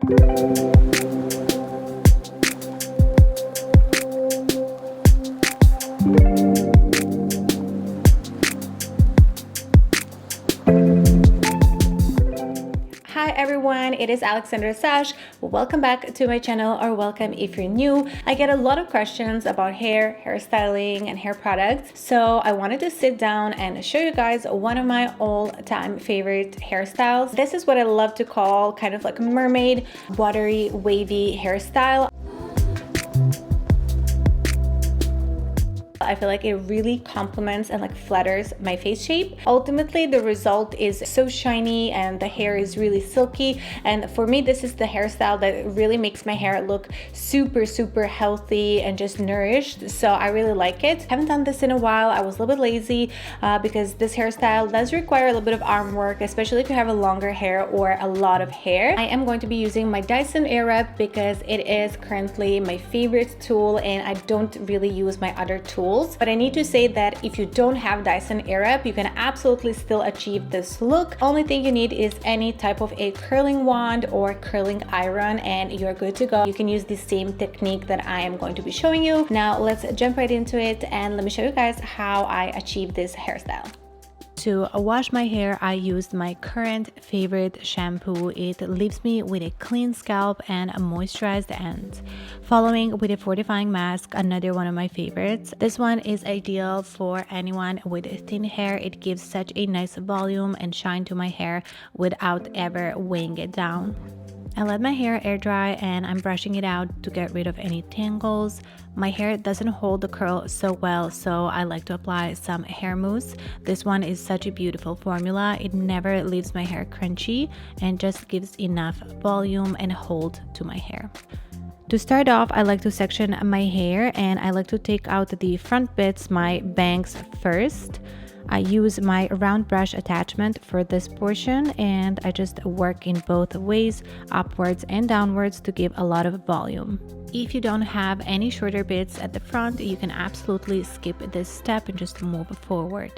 Hi everyone, it is Alexandra Sash. Welcome back to my channel, or welcome if you're new. I get a lot of questions about hair, hairstyling, and hair products. So I wanted to sit down and show you guys one of my all-time favorite hairstyles. This is what I love to call kind of like a mermaid, watery, wavy hairstyle. I feel like it really complements and like flatters my face shape. Ultimately, the result is so shiny and the hair is really silky. And for me, this is the hairstyle that really makes my hair look super healthy and just nourished. So I really like it. Haven't done this in a while. I was a little bit lazy because this hairstyle does require a little bit of arm work, especially if you have a longer hair or a lot of hair. I am going to be using my Dyson Airwrap because it is currently my favorite tool and I don't really use my other tools. But I need to say that if you don't have Dyson Airwrap, you can absolutely still achieve this look. Only thing you need is any type of a curling wand or curling iron and you're good to go. You can use the same technique that I am going to be showing you. Now let's jump right into it and let me show you guys how I achieve this hairstyle. To wash my hair, I used my current favorite shampoo. It leaves me with a clean scalp and a moisturized ends. Following with a fortifying mask, another one of my favorites. This one is ideal for anyone with thin hair. It gives such a nice volume and shine to my hair without ever weighing it down. I let my hair air dry and I'm brushing it out to get rid of any tangles. My hair doesn't hold the curl so well, so I like to apply some hair mousse. This one is such a beautiful formula. It never leaves my hair crunchy and just gives enough volume and hold to my hair. To start off, I like to section my hair and I like to take out the front bits, my bangs first. I use my round brush attachment for this portion and I just work in both ways, upwards and downwards, to give a lot of volume. If you don't have any shorter bits at the front, you can absolutely skip this step and just move forward.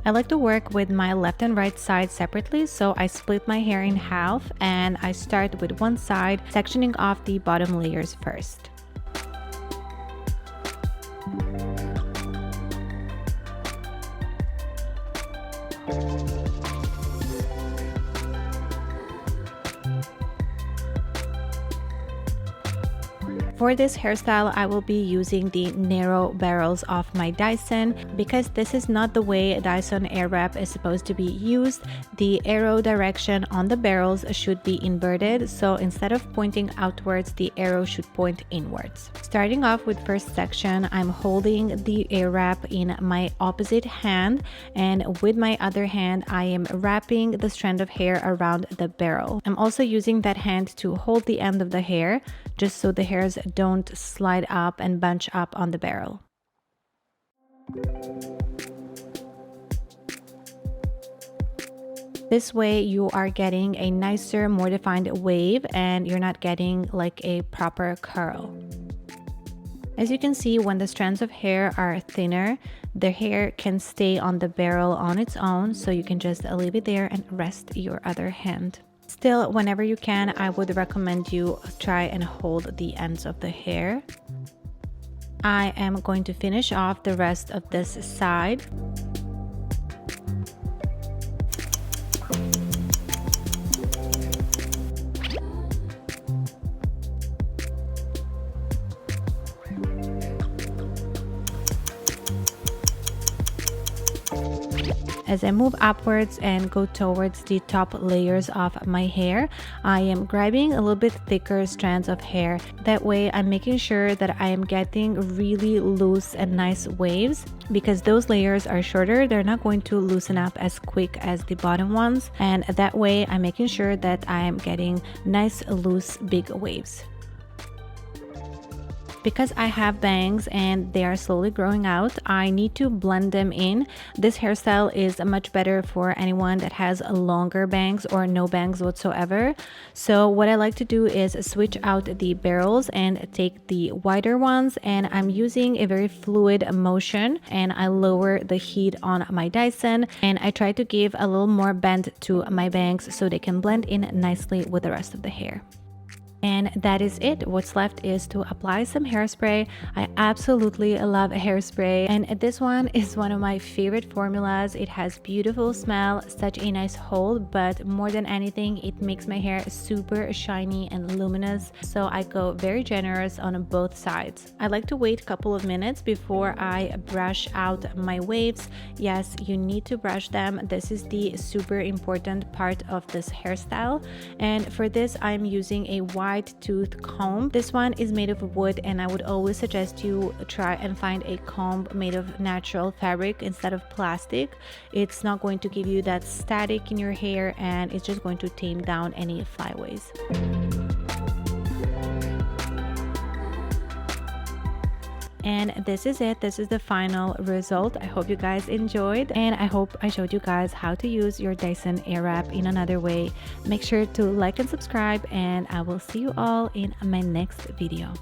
I like to work with my left and right side separately, so I split my hair in half and I start with one side, sectioning off the bottom layers first. For this hairstyle, I will be using the narrow barrels of my Dyson because this is not the way Dyson Airwrap is supposed to be used. The arrow direction on the barrels should be inverted, so instead of pointing outwards, the arrow should point inwards. Starting off with first section, I'm holding the Airwrap in my opposite hand, and with my other hand, I am wrapping the strand of hair around the barrel. I'm also using that hand to hold the end of the hair, just so the hairs don't slide up and bunch up on the barrel. This way you are getting a nicer, more defined wave and you're not getting like a proper curl. As you can see, when the strands of hair are thinner, the hair can stay on the barrel on its own, so you can just leave it there and rest your other hand. Still, whenever you can, I would recommend you try and hold the ends of the hair. I am going to finish off the rest of this side. As I move upwards and go towards the top layers of my hair, I am grabbing a little bit thicker strands of hair. That way I'm making sure that I am getting really loose and nice waves, because those layers are shorter. They're not going to loosen up as quick as the bottom ones, and that way I'm making sure that I am getting nice, loose, big waves. Because I have bangs and they are slowly growing out, I need to blend them in. This hairstyle is much better for anyone that has longer bangs or no bangs whatsoever. So what I like to do is switch out the barrels and take the wider ones, and I'm using a very fluid motion, and I lower the heat on my Dyson and I try to give a little more bend to my bangs so they can blend in nicely with the rest of the hair. And that is it. What's left is to apply some hairspray. I absolutely love hairspray, and this one is one of my favorite formulas. It has beautiful smell, such a nice hold, but more than anything, it makes my hair super shiny and luminous. So I go very generous on both sides. I like to wait a couple of minutes before I brush out my waves. Yes, you need to brush them. This is the super important part of this hairstyle. And for this, I'm using a wide tooth comb. This one is made of wood, and I would always suggest you try and find a comb made of natural fabric instead of plastic. It's not going to give you that static in your hair, and it's just going to tame down any flyaways. And this is it. This is the final result. I hope you guys enjoyed, and I hope I showed you guys how to use your Dyson Airwrap in another way. Make sure to like and subscribe, and I will see you all in my next video.